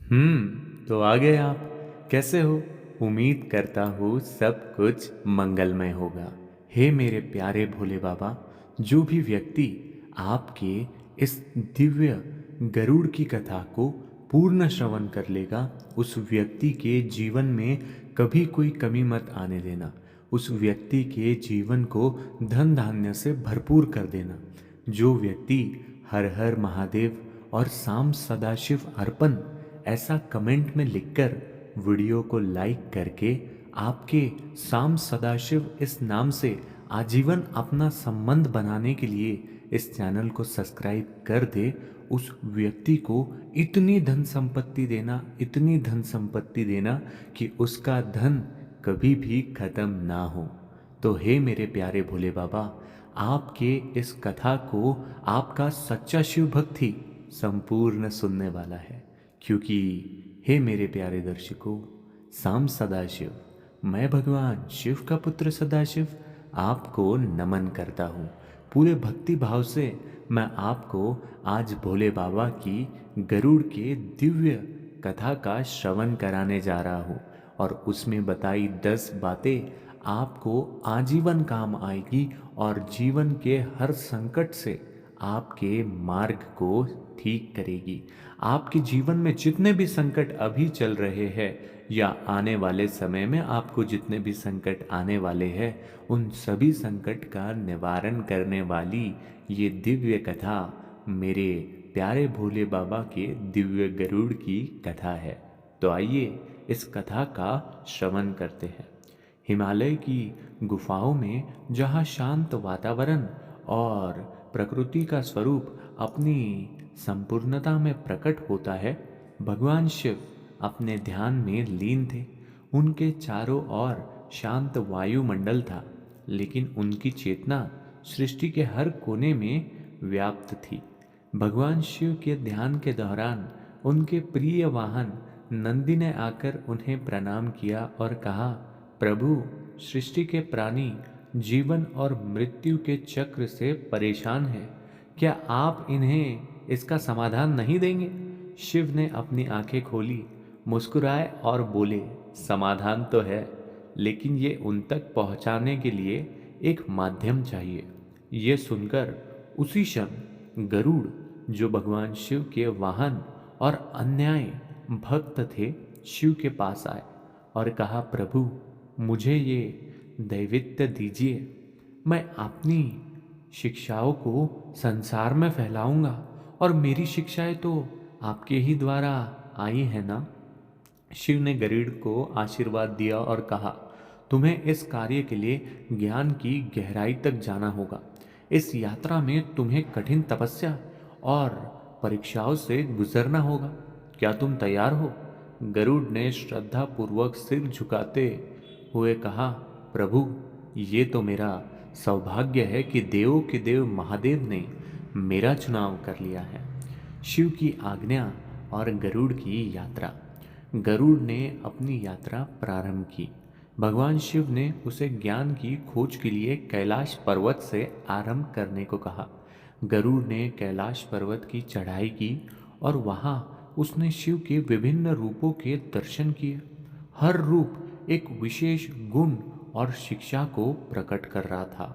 तो आ गए आप। कैसे हो? उम्मीद करता हूँ सब कुछ मंगलमय होगा। हे मेरे प्यारे भोले बाबा, जो भी व्यक्ति आपके इस दिव्य गरुड़ की कथा को पूर्ण श्रवण कर लेगा, उस व्यक्ति के जीवन में कभी कोई कमी मत आने देना। उस व्यक्ति के जीवन को धन धान्य से भरपूर कर देना। जो व्यक्ति हर हर महादेव और साम सदाशिव अर्पण ऐसा कमेंट में लिखकर वीडियो को लाइक करके आपके साम सदाशिव इस नाम से आजीवन अपना संबंध बनाने के लिए इस चैनल को सब्सक्राइब कर दे, उस व्यक्ति को इतनी धन संपत्ति देना, इतनी धन संपत्ति देना कि उसका धन कभी भी खत्म ना हो। तो हे मेरे प्यारे भोले बाबा, आपके इस कथा को आपका सच्चा शिव भक्त ही संपूर्ण सुनने वाला है। क्योंकि हे मेरे प्यारे दर्शकों, साम सदाशिव, मैं भगवान शिव का पुत्र सदाशिव आपको नमन करता हूँ। पूरे भक्ति भाव से मैं आपको आज भोले बाबा की गरुड़ के दिव्य कथा का श्रवण कराने जा रहा हूँ और उसमें बताई 10 बातें आपको आजीवन काम आएगी और जीवन के हर संकट से आपके मार्ग को ठीक करेगी। आपके जीवन में जितने भी संकट अभी चल रहे हैं या आने वाले समय में आपको जितने भी संकट आने वाले हैं, उन सभी संकट का निवारण करने वाली ये दिव्य कथा मेरे प्यारे भोले बाबा के दिव्य गरुड़ की कथा है। तो आइए इस कथा का श्रवण करते हैं। हिमालय की गुफाओं में जहाँ शांत वातावरण और प्रकृति का स्वरूप अपनी संपूर्णता में प्रकट होता है, भगवान शिव अपने ध्यान में लीन थे। उनके चारों ओर शांत वायुमंडल था, लेकिन उनकी चेतना सृष्टि के हर कोने में व्याप्त थी। भगवान शिव के ध्यान के दौरान उनके प्रिय वाहन नंदी ने आकर उन्हें प्रणाम किया और कहा, प्रभु, सृष्टि के प्राणी जीवन और मृत्यु के चक्र से परेशान हैं। क्या आप इन्हें इसका समाधान नहीं देंगे? शिव ने अपनी आंखें खोली, मुस्कुराए और बोले, समाधान तो है, लेकिन ये उन तक पहुंचाने के लिए एक माध्यम चाहिए। ये सुनकर उसी क्षण गरुड़, जो भगवान शिव के वाहन और अन्याय भक्त थे, शिव के पास आए और कहा, प्रभु, मुझे ये दैवित्य दीजिए। मैं अपनी शिक्षाओं को संसार में फैलाऊंगा और मेरी शिक्षाएं तो आपके ही द्वारा आई है ना। शिव ने गरुड़ को आशीर्वाद दिया और कहा, तुम्हें इस कार्य के लिए ज्ञान की गहराई तक जाना होगा। इस यात्रा में तुम्हें कठिन तपस्या और परीक्षाओं से गुजरना होगा। क्या तुम तैयार हो? गरुड़ ने श्रद्धा पूर्वक सिर झुकाते हुए कहा, प्रभु, ये तो मेरा सौभाग्य है कि देवों के देव महादेव ने मेरा चुनाव कर लिया है। शिव की आज्ञा और गरुड़ की यात्रा। गरुड़ ने अपनी यात्रा प्रारंभ की। भगवान शिव ने उसे ज्ञान की खोज के लिए कैलाश पर्वत से आरंभ करने को कहा। गरुड़ ने कैलाश पर्वत की चढ़ाई की और वहाँ उसने शिव के विभिन्न रूपों के दर्शन किए। हर रूप एक विशेष गुण और शिक्षा को प्रकट कर रहा था।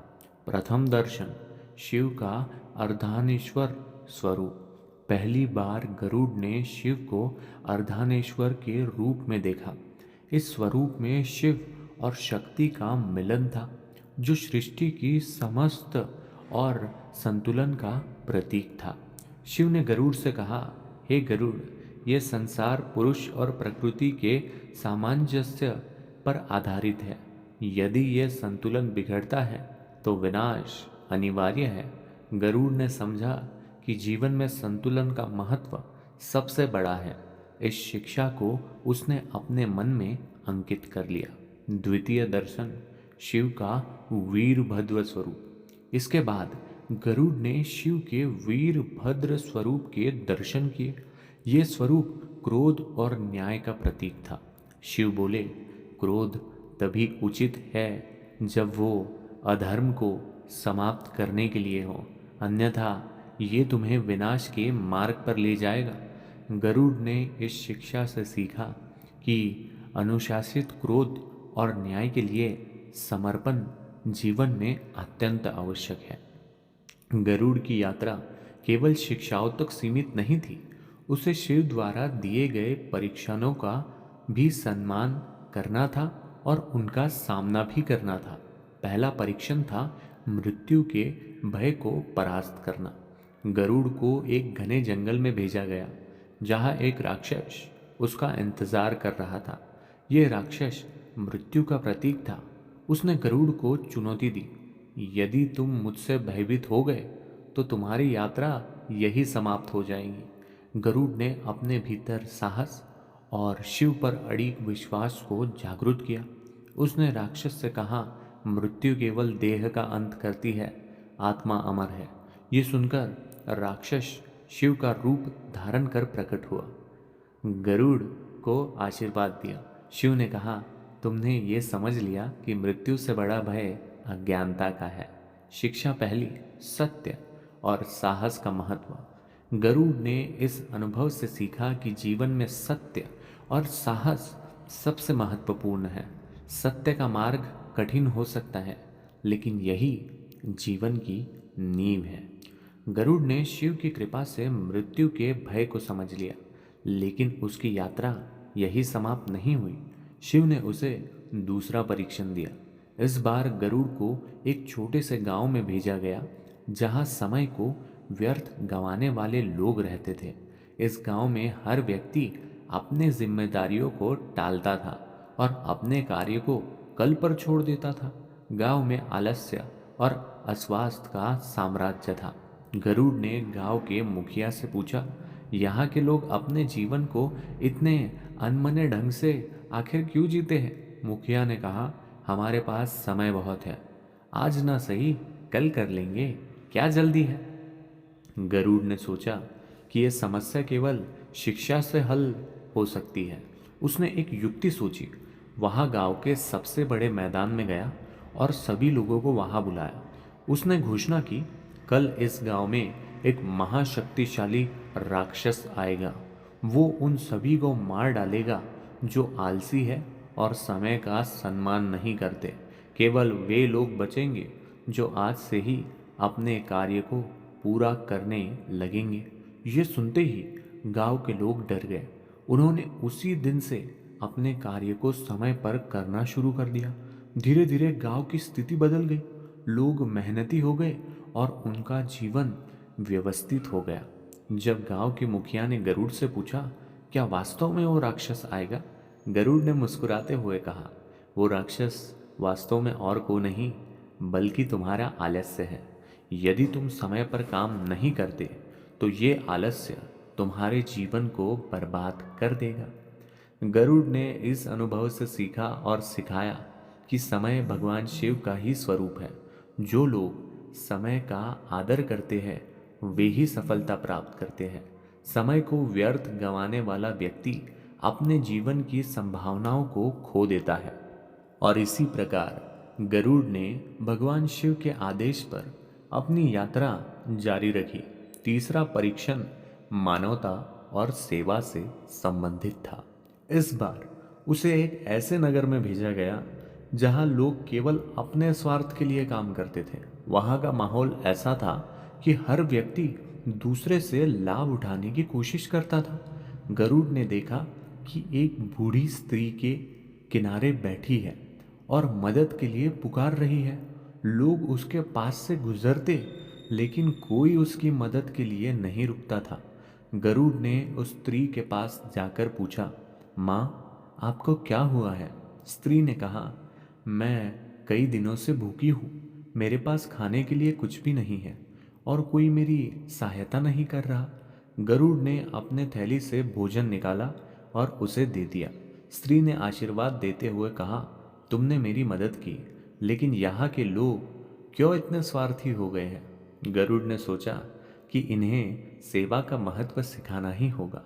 प्रथम दर्शन, शिव का अर्धानेश्वर स्वरूप। पहली बार गरुड़ ने शिव को अर्धानेश्वर के रूप में देखा। इस स्वरूप में शिव और शक्ति का मिलन था, जो सृष्टि की समस्त और संतुलन का प्रतीक था। शिव ने गरुड़ से कहा, हे गरुड़, यह संसार पुरुष और प्रकृति के सामंजस्य पर आधारित है। यदि यह संतुलन बिगड़ता है तो विनाश अनिवार्य है। गरुड़ ने समझा कि जीवन में संतुलन का महत्व सबसे बड़ा है। इस शिक्षा को उसने अपने मन में अंकित कर लिया। द्वितीय दर्शन, शिव का वीरभद्र स्वरूप। इसके बाद गरुड़ ने शिव के वीरभद्र स्वरूप के दर्शन किए। ये स्वरूप क्रोध और न्याय का प्रतीक था। शिव बोले, क्रोध तभी उचित है जब वो अधर्म को समाप्त करने के लिए हो, अन्यथा ये तुम्हें विनाश के मार्ग पर ले जाएगा। गरुड़ ने इस शिक्षा से सीखा कि अनुशासित क्रोध और न्याय के लिए समर्पण जीवन में अत्यंत आवश्यक है। गरुड़ की यात्रा केवल शिक्षाओं तक सीमित नहीं थी, उसे शिव द्वारा दिए गए परीक्षणों का भी सम्मान करना था और उनका सामना भी करना था। पहला परीक्षण था मृत्यु के भय को परास्त करना। गरुड़ को एक घने जंगल में भेजा गया, जहाँ एक राक्षस उसका इंतजार कर रहा था। यह राक्षस मृत्यु का प्रतीक था। उसने गरुड़ को चुनौती दी, यदि तुम मुझसे भयभीत हो गए तो तुम्हारी यात्रा यही समाप्त हो जाएगी। गरुड़ ने अपने भीतर साहस और शिव पर अड़िग विश्वास को जागृत किया। उसने राक्षस से कहा, मृत्यु केवल देह का अंत करती है, आत्मा अमर है। ये सुनकर राक्षस शिव का रूप धारण कर प्रकट हुआ, गरुड़ को आशीर्वाद दिया। शिव ने कहा, तुमने ये समझ लिया कि मृत्यु से बड़ा भय अज्ञानता का है। शिक्षा पहली, सत्य और साहस का महत्व। गरुड़ ने इस अनुभव से सीखा कि जीवन में सत्य और साहस सबसे महत्वपूर्ण है। सत्य का मार्ग कठिन हो सकता है, लेकिन यही जीवन की नींव है। गरुड़ ने शिव की कृपा से मृत्यु के भय को समझ लिया, लेकिन उसकी यात्रा यही समाप्त नहीं हुई। शिव ने उसे दूसरा परीक्षण दिया। इस बार गरुड़ को एक छोटे से गांव में भेजा गया, जहां समय को व्यर्थ गंवाने वाले लोग रहते थे। इस गांव में हर व्यक्ति अपने जिम्मेदारियों को टालता था और अपने कार्य को कल पर छोड़ देता था। गांव में आलस्य और अस्वास्थ्य का साम्राज्य था। गरुड़ ने गांव के मुखिया से पूछा, यहाँ के लोग अपने जीवन को इतने अनमने ढंग से आखिर क्यों जीते हैं? मुखिया ने कहा, हमारे पास समय बहुत है, आज ना सही कल कर लेंगे, क्या जल्दी है? गरुड़ ने सोचा कि यह समस्या केवल शिक्षा से हल हो सकती है। उसने एक युक्ति सोची। वहाँ गांव के सबसे बड़े मैदान में गया और सभी लोगों को वहाँ बुलाया। उसने घोषणा की, कल इस गांव में एक महाशक्तिशाली राक्षस आएगा। वो उन सभी को मार डालेगा जो आलसी है और समय का सम्मान नहीं करते। केवल वे लोग बचेंगे जो आज से ही अपने कार्य को पूरा करने लगेंगे। ये सुनते ही गांव के लोग डर गए। उन्होंने उसी दिन से अपने कार्य को समय पर करना शुरू कर दिया। धीरे धीरे गांव की स्थिति बदल गई। लोग मेहनती हो गए और उनका जीवन व्यवस्थित हो गया। जब गांव के मुखिया ने गरुड़ से पूछा, क्या वास्तव में वो राक्षस आएगा? गरुड़ ने मुस्कुराते हुए कहा, वो राक्षस वास्तव में और को नहीं बल्कि तुम्हारा आलस्य है। यदि तुम समय पर काम नहीं करते तो ये आलस्य तुम्हारे जीवन को बर्बाद कर देगा। गरुड़ ने इस अनुभव से सीखा और सिखाया कि समय भगवान शिव का ही स्वरूप है। जो लोग समय का आदर करते हैं वे ही सफलता प्राप्त करते हैं। समय को व्यर्थ गंवाने वाला व्यक्ति अपने जीवन की संभावनाओं को खो देता है। और इसी प्रकार गरुड़ ने भगवान शिव के आदेश पर अपनी यात्रा जारी रखी। तीसरा परीक्षण मानवता और सेवा से संबंधित था। इस बार उसे एक ऐसे नगर में भेजा गया जहां लोग केवल अपने स्वार्थ के लिए काम करते थे। वहां का माहौल ऐसा था कि हर व्यक्ति दूसरे से लाभ उठाने की कोशिश करता था। गरुड़ ने देखा कि एक बूढ़ी स्त्री के किनारे बैठी है और मदद के लिए पुकार रही है। लोग उसके पास से गुजरते, लेकिन कोई उसकी मदद के लिए नहीं रुकता था। गरुड़ ने उस स्त्री के पास जाकर पूछा, माँ, आपको क्या हुआ है? स्त्री ने कहा, मैं कई दिनों से भूखी हूँ। मेरे पास खाने के लिए कुछ भी नहीं है और कोई मेरी सहायता नहीं कर रहा। गरुड़ ने अपने थैली से भोजन निकाला और उसे दे दिया। स्त्री ने आशीर्वाद देते हुए कहा, तुमने मेरी मदद की, लेकिन यहाँ के लोग क्यों इतने स्वार्थी हो गए हैं? गरुड़ ने सोचा कि इन्हें सेवा का महत्व सिखाना ही होगा।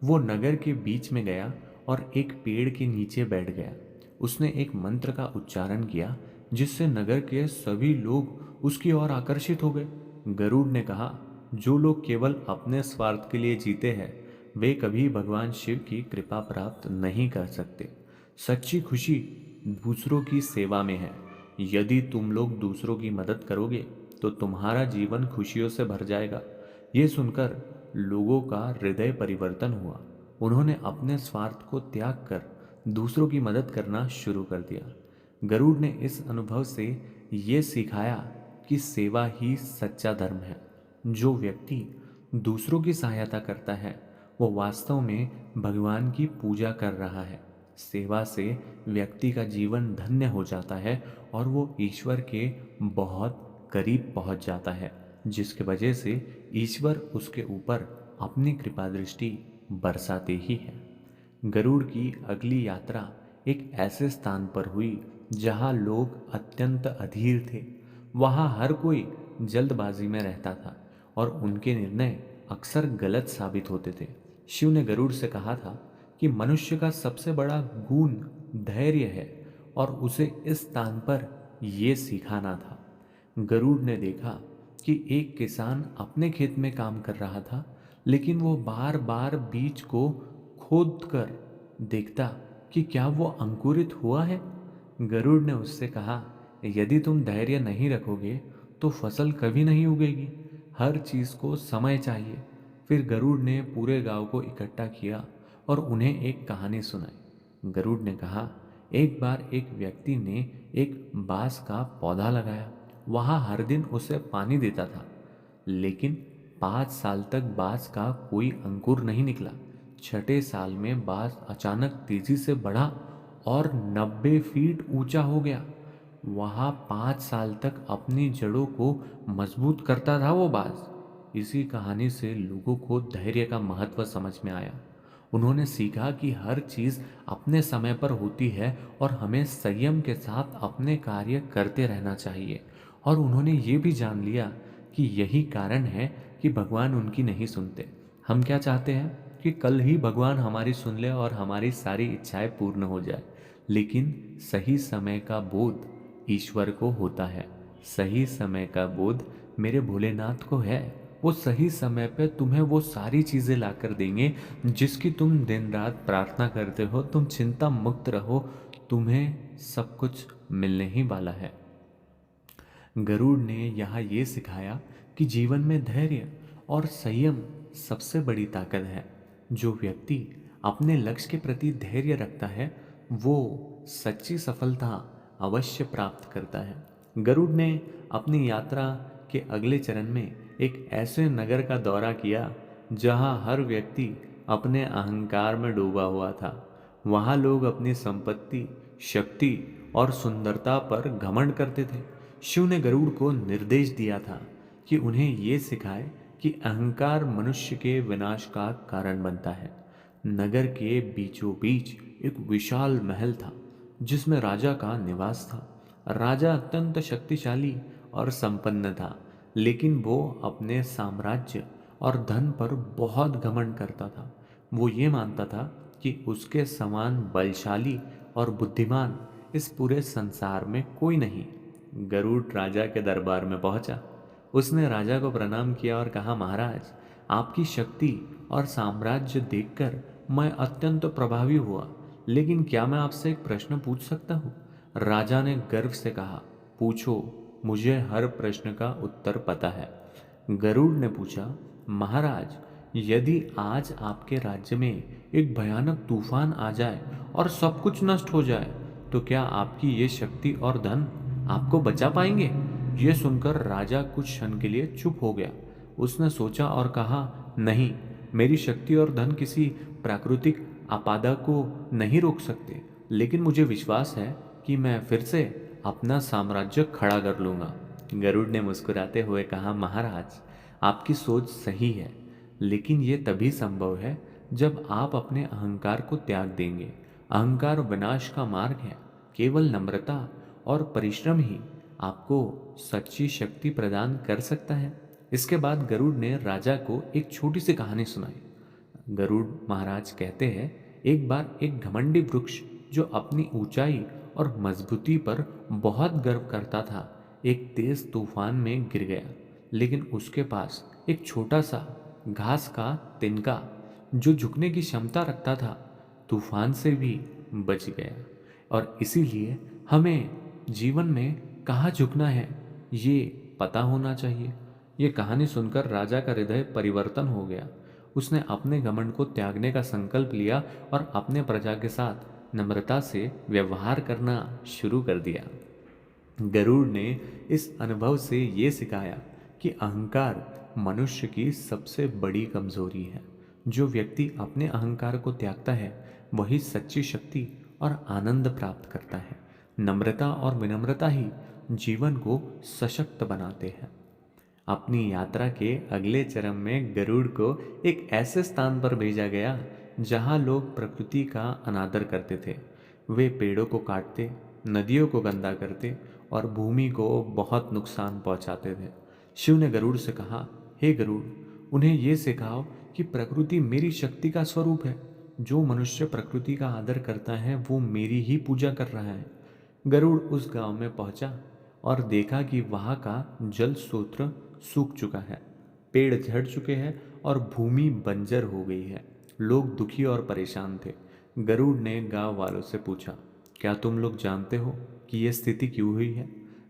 वो नगर के बीच में गया और एक पेड़ के नीचे बैठ गया। उसने एक मंत्र का उच्चारण किया, जिससे नगर के सभी लोग उसकी ओर आकर्षित हो गए। गरुड़ ने कहा, जो लोग केवल अपने स्वार्थ के लिए जीते हैं वे कभी भगवान शिव की कृपा प्राप्त नहीं कर सकते। सच्ची खुशी दूसरों की सेवा में है। यदि तुम लोग दूसरों की मदद करोगे तो तुम्हारा जीवन खुशियों से भर जाएगा। ये सुनकर लोगों का हृदय परिवर्तन हुआ। उन्होंने अपने स्वार्थ को त्याग कर दूसरों की मदद करना शुरू कर दिया। गरुड़ ने इस अनुभव से ये सिखाया कि सेवा ही सच्चा धर्म है। जो व्यक्ति दूसरों की सहायता करता है वो वास्तव में भगवान की पूजा कर रहा है। सेवा से व्यक्ति का जीवन धन्य हो जाता है और वो ईश्वर के बहुत करीब पहुंच जाता है, जिसकी वजह से ईश्वर उसके ऊपर अपनी कृपा दृष्टि बरसाते ही है। गरुड़ की अगली यात्रा एक ऐसे स्थान पर हुई जहां लोग अत्यंत अधीर थे। वहां हर कोई जल्दबाजी में रहता था और उनके निर्णय अक्सर गलत साबित होते थे। शिव ने गरुड़ से कहा था कि मनुष्य का सबसे बड़ा गुण धैर्य है और उसे इस स्थान पर यह सिखाना था। गरुड़ ने देखा कि एक किसान अपने खेत में काम कर रहा था, लेकिन वो बार बार बीज को खोद कर देखता कि क्या वो अंकुरित हुआ है। गरुड़ ने उससे कहा, यदि तुम धैर्य नहीं रखोगे तो फसल कभी नहीं उगेगी। हर चीज को समय चाहिए। फिर गरुड़ ने पूरे गांव को इकट्ठा किया और उन्हें एक कहानी सुनाई। गरुड़ ने कहा, एक बार एक व्यक्ति ने एक बांस का पौधा लगाया। वहां हर दिन उसे पानी देता था, लेकिन 5 साल तक बांस का कोई अंकुर नहीं निकला। छठे साल में बांस अचानक तेजी से बढ़ा और 90 फीट ऊंचा हो गया। वहां 5 साल तक अपनी जड़ों को मजबूत करता था वो बांस। इसी कहानी से लोगों को धैर्य का महत्व समझ में आया। उन्होंने सीखा कि हर चीज अपने समय पर होती है और हमें संयम के साथ अपने कार्य करते रहना चाहिए। और उन्होंने ये भी जान लिया कि यही कारण है कि भगवान उनकी नहीं सुनते। हम क्या चाहते हैं कि कल ही भगवान हमारी सुन ले और हमारी सारी इच्छाएं पूर्ण हो जाए, लेकिन सही समय का बोध ईश्वर को होता है। सही समय का बोध मेरे भोलेनाथ को है। वो सही समय पे तुम्हें वो सारी चीजें ला कर देंगे जिसकी तुम दिन रात प्रार्थना करते हो। तुम चिंता मुक्त रहो, तुम्हें सब कुछ मिलने ही वाला है। गरुड़ ने यहाँ ये सिखाया कि जीवन में धैर्य और संयम सबसे बड़ी ताकत है। जो व्यक्ति अपने लक्ष्य के प्रति धैर्य रखता है वो सच्ची सफलता अवश्य प्राप्त करता है। गरुड़ ने अपनी यात्रा के अगले चरण में एक ऐसे नगर का दौरा किया जहाँ हर व्यक्ति अपने अहंकार में डूबा हुआ था। वहाँ लोग अपनी संपत्ति, शक्ति और सुंदरता पर घमंड करते थे। शिव ने गरुड़ को निर्देश दिया था कि उन्हें ये सिखाए कि अहंकार मनुष्य के विनाश का कारण बनता है। नगर के बीचों बीच एक विशाल महल था जिसमें राजा का निवास था। राजा अत्यंत शक्तिशाली और संपन्न था, लेकिन वो अपने साम्राज्य और धन पर बहुत घमंड करता था। वो ये मानता था कि उसके समान बलशाली और बुद्धिमान इस पूरे संसार में कोई नहीं। गरुड़ राजा के दरबार में पहुंचा। उसने राजा को प्रणाम किया और कहा, महाराज, आपकी शक्ति और साम्राज्य देखकर मैं अत्यंत प्रभावी हुआ, लेकिन क्या मैं आपसे एक प्रश्न पूछ सकता हूँ? राजा ने गर्व से कहा, पूछो, मुझे हर प्रश्न का उत्तर पता है। गरुड़ ने पूछा, महाराज, यदि आज आपके राज्य में एक भयानक तूफान आ जाए और सब कुछ नष्ट हो जाए, तो क्या आपकी ये शक्ति और धन आपको बचा पाएंगे? ये सुनकर राजा कुछ क्षण के लिए चुप हो गया। उसने सोचा और कहा, नहीं, मेरी शक्ति और धन किसी प्राकृतिक आपदा को नहीं रोक सकते, लेकिन मुझे विश्वास है कि मैं फिर से अपना साम्राज्य खड़ा कर लूंगा। गरुड़ ने मुस्कुराते हुए कहा, महाराज, आपकी सोच सही है, लेकिन ये तभी संभव है जब आप अपने अहंकार को त्याग देंगे। अहंकार विनाश का मार्ग है। केवल नम्रता और परिश्रम ही आपको सच्ची शक्ति प्रदान कर सकता है। इसके बाद गरुड़ ने राजा को एक छोटी सी कहानी सुनाई। गरुड़ महाराज कहते हैं, एक बार एक घमंडी वृक्ष जो अपनी ऊंचाई और मजबूती पर बहुत गर्व करता था, एक तेज तूफान में गिर गया। लेकिन उसके पास एक छोटा सा घास का तिनका जो झुकने की क्षमता रखता था तूफान से भी बच गया। और इसीलिए हमें जीवन में कहाँ झुकना है ये पता होना चाहिए। ये कहानी सुनकर राजा का हृदय परिवर्तन हो गया। उसने अपने घमंड को त्यागने का संकल्प लिया और अपने प्रजा के साथ नम्रता से व्यवहार करना शुरू कर दिया। गरुड़ ने इस अनुभव से ये सिखाया कि अहंकार मनुष्य की सबसे बड़ी कमजोरी है। जो व्यक्ति अपने अहंकार को त्यागता है वही सच्ची शक्ति और आनंद प्राप्त करता है। नम्रता और विनम्रता ही जीवन को सशक्त बनाते हैं। अपनी यात्रा के अगले चरण में गरुड़ को एक ऐसे स्थान पर भेजा गया जहां लोग प्रकृति का अनादर करते थे। वे पेड़ों को काटते, नदियों को गंदा करते और भूमि को बहुत नुकसान पहुंचाते थे। शिव ने गरुड़ से कहा, हे गरुड़, उन्हें ये सिखाओ कि प्रकृति मेरी शक्ति का स्वरूप है। जो मनुष्य प्रकृति का आदर करता है वो मेरी ही पूजा कर रहा है। गरुड़ उस गांव में पहुंचा और देखा कि वहां का जल स्रोत सूख चुका है, पेड़ झड़ चुके हैं और भूमि बंजर हो गई है। लोग दुखी और परेशान थे। गरुड़ ने गांव वालों से पूछा, क्या तुम लोग जानते हो कि यह स्थिति क्यों हुई है?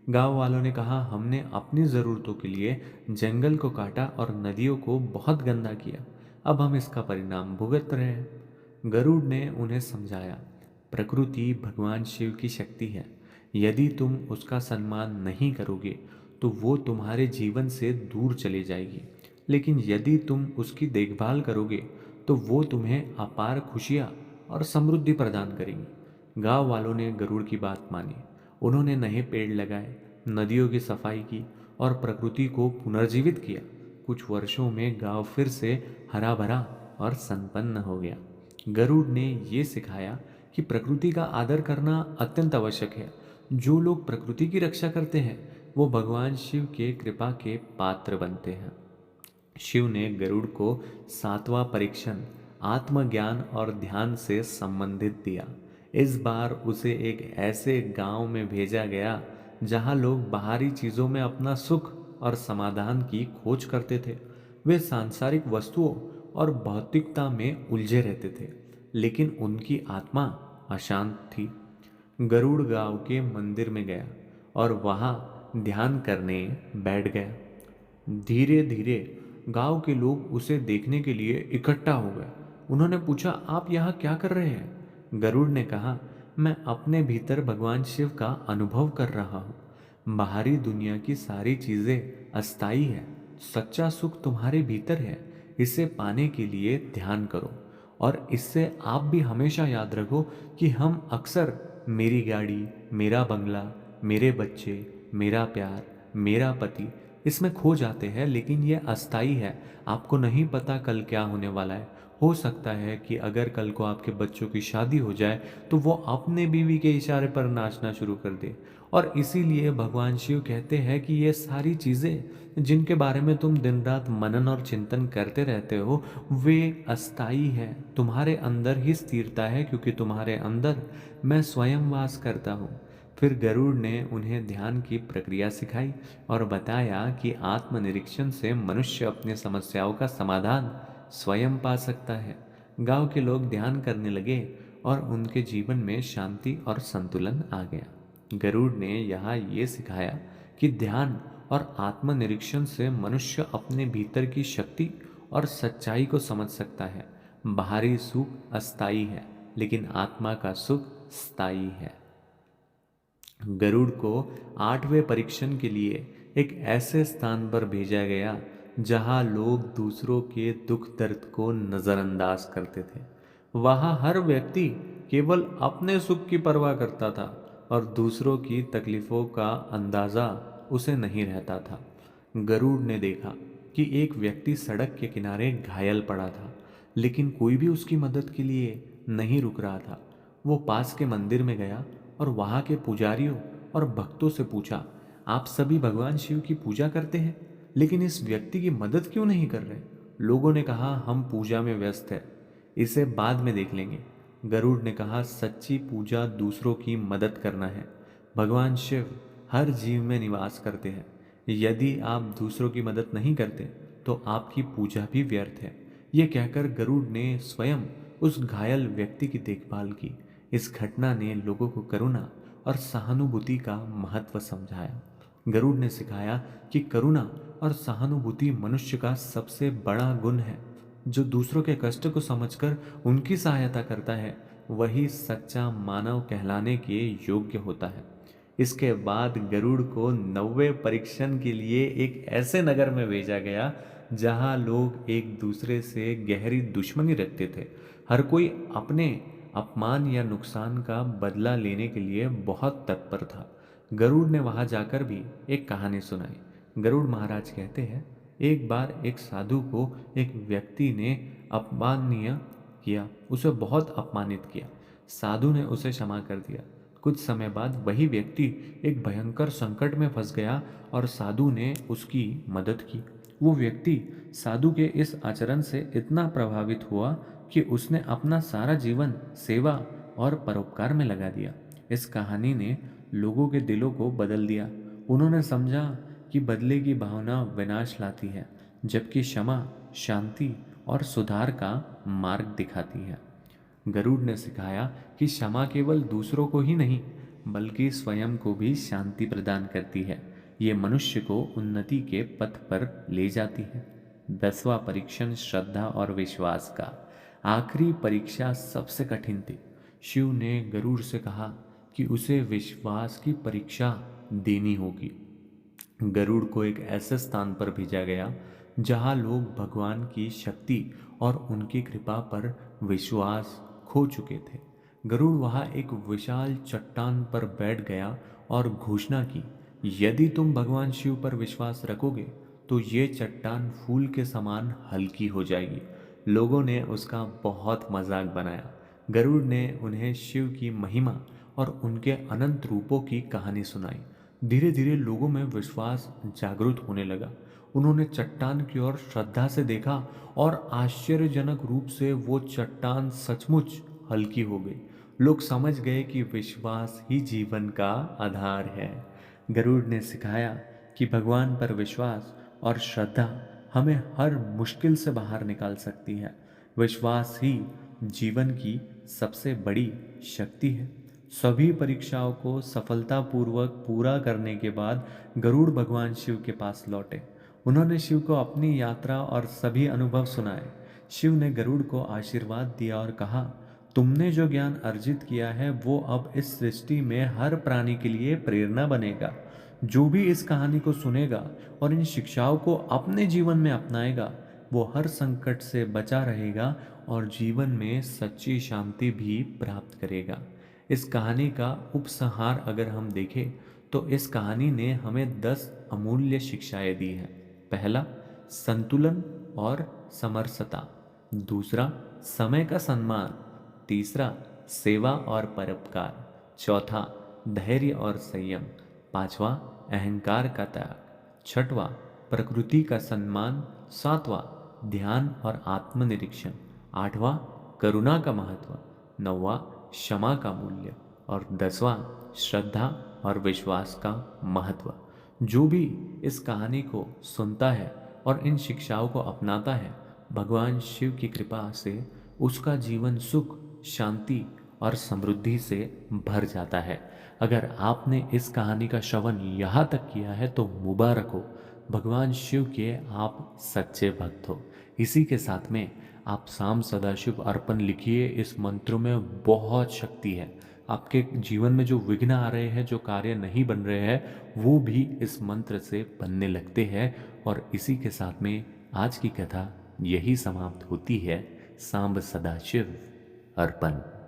गांव वालों ने कहा, हमने अपनी ज़रूरतों के लिए जंगल को काटा और नदियों को बहुत गंदा किया। अब हम इसका परिणाम भुगत रहे हैं। गरुड़ ने उन्हें समझाया, प्रकृति भगवान शिव की शक्ति है। यदि तुम उसका सम्मान नहीं करोगे तो वो तुम्हारे जीवन से दूर चली जाएगी, लेकिन यदि तुम उसकी देखभाल करोगे तो वो तुम्हें अपार खुशियाँ और समृद्धि प्रदान करेंगी। गांव वालों ने गरुड़ की बात मानी। उन्होंने नए पेड़ लगाए, नदियों की सफाई की और प्रकृति को पुनर्जीवित किया। कुछ वर्षों में गांव फिर से हरा भरा और संपन्न हो गया। गरुड़ ने ये सिखाया कि प्रकृति का आदर करना अत्यंत आवश्यक है। जो लोग प्रकृति की रक्षा करते हैं वो भगवान शिव के कृपा के पात्र बनते हैं। शिव ने गरुड़ को 7वां परीक्षण आत्मज्ञान और ध्यान से संबंधित दिया। इस बार उसे एक ऐसे गांव में भेजा गया जहां लोग बाहरी चीजों में अपना सुख और समाधान की खोज करते थे। वे सांसारिक वस्तुओं और भौतिकता में उलझे रहते थे, लेकिन उनकी आत्मा अशांत थी। गरुड़ गांव के मंदिर में गया और वहां ध्यान करने बैठ गया। धीरे धीरे गांव के लोग उसे देखने के लिए इकट्ठा हो गए। उन्होंने पूछा, आप यहाँ क्या कर रहे हैं? गरुड़ ने कहा, मैं अपने भीतर भगवान शिव का अनुभव कर रहा हूँ। बाहरी दुनिया की सारी चीजें अस्थाई है, सच्चा सुख तुम्हारे भीतर है। इसे पाने के लिए ध्यान करो और इससे आप भी हमेशा याद रखो कि हम अक्सर मेरी गाड़ी, मेरा बंगला, मेरे बच्चे, मेरा प्यार, मेरा पति इसमें खो जाते हैं, लेकिन ये अस्थाई है। आपको नहीं पता कल क्या होने वाला है। हो सकता है कि अगर कल को आपके बच्चों की शादी हो जाए तो वो अपने बीवी के इशारे पर नाचना शुरू कर दे। और इसीलिए भगवान शिव कहते हैं कि ये सारी चीज़ें जिनके बारे में तुम दिन रात मनन और चिंतन करते रहते हो वे अस्थाई है। तुम्हारे अंदर ही स्थिरता है क्योंकि तुम्हारे अंदर मैं स्वयं वास करता हूँ। फिर गरुड़ ने उन्हें ध्यान की प्रक्रिया सिखाई और बताया कि आत्मनिरीक्षण से मनुष्य अपनी समस्याओं का समाधान स्वयं पा सकता है। गांव के लोग ध्यान करने लगे और उनके जीवन में शांति और संतुलन आ गया। गरुड़ ने यहाँ ये सिखाया कि ध्यान और आत्मनिरीक्षण से मनुष्य अपने भीतर की शक्ति और सच्चाई को समझ सकता है। बाहरी सुख अस्थायी है, लेकिन आत्मा का सुख स्थायी है। गरुड़ को 8वें परीक्षण के लिए एक ऐसे स्थान पर भेजा गया जहां लोग दूसरों के दुख दर्द को नज़रअंदाज करते थे। वहां हर व्यक्ति केवल अपने सुख की परवाह करता था और दूसरों की तकलीफों का अंदाज़ा उसे नहीं रहता था। गरुड़ ने देखा कि एक व्यक्ति सड़क के किनारे घायल पड़ा था, लेकिन कोई भी उसकी मदद के लिए नहीं रुक रहा था। वो पास के मंदिर में गया और वहाँ के पुजारियों और भक्तों से पूछा, आप सभी भगवान शिव की पूजा करते हैं, लेकिन इस व्यक्ति की मदद क्यों नहीं कर रहे? लोगों ने कहा, हम पूजा में व्यस्त है, इसे बाद में देख लेंगे। गरुड़ ने कहा, सच्ची पूजा दूसरों की मदद करना है। भगवान शिव हर जीव में निवास करते हैं। यदि आप दूसरों की मदद नहीं करते तो आपकी पूजा भी व्यर्थ है। ये कहकर गरुड़ ने स्वयं उस घायल व्यक्ति की देखभाल की। इस घटना ने लोगों को करुणा और सहानुभूति का महत्व समझाया। गरुड़ ने सिखाया कि करुणा और सहानुभूति मनुष्य का सबसे बड़ा गुण है। जो दूसरों के कष्ट को समझकर उनकी सहायता करता है, वही सच्चा मानव कहलाने के योग्य होता है। इसके बाद गरुड़ को 90 परीक्षण के लिए एक ऐसे नगर में भेजा गया जहां लोग एक दूसरे से गहरी दुश्मनी रखते थे। हर कोई अपने अपमान या नुकसान का बदला लेने के लिए बहुत तत्पर था। गरुड़ ने वहां जाकर भी एक कहानी सुनाई। गरुड़ महाराज कहते हैं, एक बार एक साधु को एक व्यक्ति ने अपमाननीय किया, उसे बहुत अपमानित किया। साधु ने उसे क्षमा कर दिया। कुछ समय बाद वही व्यक्ति एक भयंकर संकट में फंस गया और साधु ने उसकी मदद की। वो व्यक्ति साधु के इस आचरण से इतना प्रभावित हुआ कि उसने अपना सारा जीवन सेवा और परोपकार में लगा दिया। इस कहानी ने लोगों के दिलों को बदल दिया। उन्होंने समझा कि बदले की भावना विनाश लाती है, जबकि क्षमा शांति और सुधार का मार्ग दिखाती है। गरुड़ ने सिखाया कि क्षमा केवल दूसरों को ही नहीं, बल्कि स्वयं को भी शांति प्रदान करती है। ये मनुष्य को उन्नति के पथ पर ले जाती है। 10वां परीक्षण श्रद्धा और विश्वास का। आखिरी परीक्षा सबसे कठिन थी। शिव ने गरुड़ से कहा कि उसे विश्वास की परीक्षा देनी होगी। गरुड़ को एक ऐसे स्थान पर भेजा गया जहां लोग भगवान की शक्ति और उनकी कृपा पर विश्वास खो चुके थे। गरुड़ वहां एक विशाल चट्टान पर बैठ गया और घोषणा की, यदि तुम भगवान शिव पर विश्वास रखोगे तो ये चट्टान फूल के समान हल्की हो जाएगी। लोगों ने उसका बहुत मजाक बनाया। गरुड़ ने उन्हें शिव की महिमा और उनके अनंत रूपों की कहानी सुनाई। धीरे धीरे लोगों में विश्वास जागृत होने लगा। उन्होंने चट्टान की ओर श्रद्धा से देखा और आश्चर्यजनक रूप से वो चट्टान सचमुच हल्की हो गई। लोग समझ गए कि विश्वास ही जीवन का आधार है। गरुड़ ने सिखाया कि भगवान पर विश्वास और श्रद्धा हमें हर मुश्किल से बाहर निकाल सकती है। विश्वास ही जीवन की सबसे बड़ी शक्ति है। सभी परीक्षाओं को सफलतापूर्वक पूरा करने के बाद गरुड़ भगवान शिव के पास लौटे। उन्होंने शिव को अपनी यात्रा और सभी अनुभव सुनाए। शिव ने गरुड़ को आशीर्वाद दिया और कहा, तुमने जो ज्ञान अर्जित किया है वो अब इस सृष्टि में हर प्राणी के लिए प्रेरणा बनेगा। जो भी इस कहानी को सुनेगा और इन शिक्षाओं को अपने जीवन में अपनाएगा, वो हर संकट से बचा रहेगा और जीवन में सच्ची शांति भी प्राप्त करेगा। इस कहानी का उपसंहार अगर हम देखें तो इस कहानी ने हमें 10 अमूल्य शिक्षाएं दी हैं। पहला, संतुलन और समरसता। दूसरा, समय का सम्मान। तीसरा, सेवा और परोपकार। चौथा, धैर्य और संयम। पांचवा, अहंकार का त्याग। छठवां, प्रकृति का सम्मान। सातवां, ध्यान और आत्मनिरीक्षण। आठवां, करुणा का महत्व। नौवां, क्षमा का मूल्य। और 10वां, श्रद्धा और विश्वास का महत्व। जो भी इस कहानी को सुनता है और इन शिक्षाओं को अपनाता है, भगवान शिव की कृपा से उसका जीवन सुख, शांति और समृद्धि से भर जाता है। अगर आपने इस कहानी का श्रवण यहाँ तक किया है तो मुबारक हो। भगवान शिव के आप सच्चे भक्त हो। इसी के साथ में आप साम सदाशिव अर्पण लिखिए। इस मंत्र में बहुत शक्ति है। आपके जीवन में जो विघ्न आ रहे हैं, जो कार्य नहीं बन रहे हैं, वो भी इस मंत्र से बनने लगते हैं। और इसी के साथ में आज की कथा यही समाप्त होती है। सांब सदाशिव अर्पण।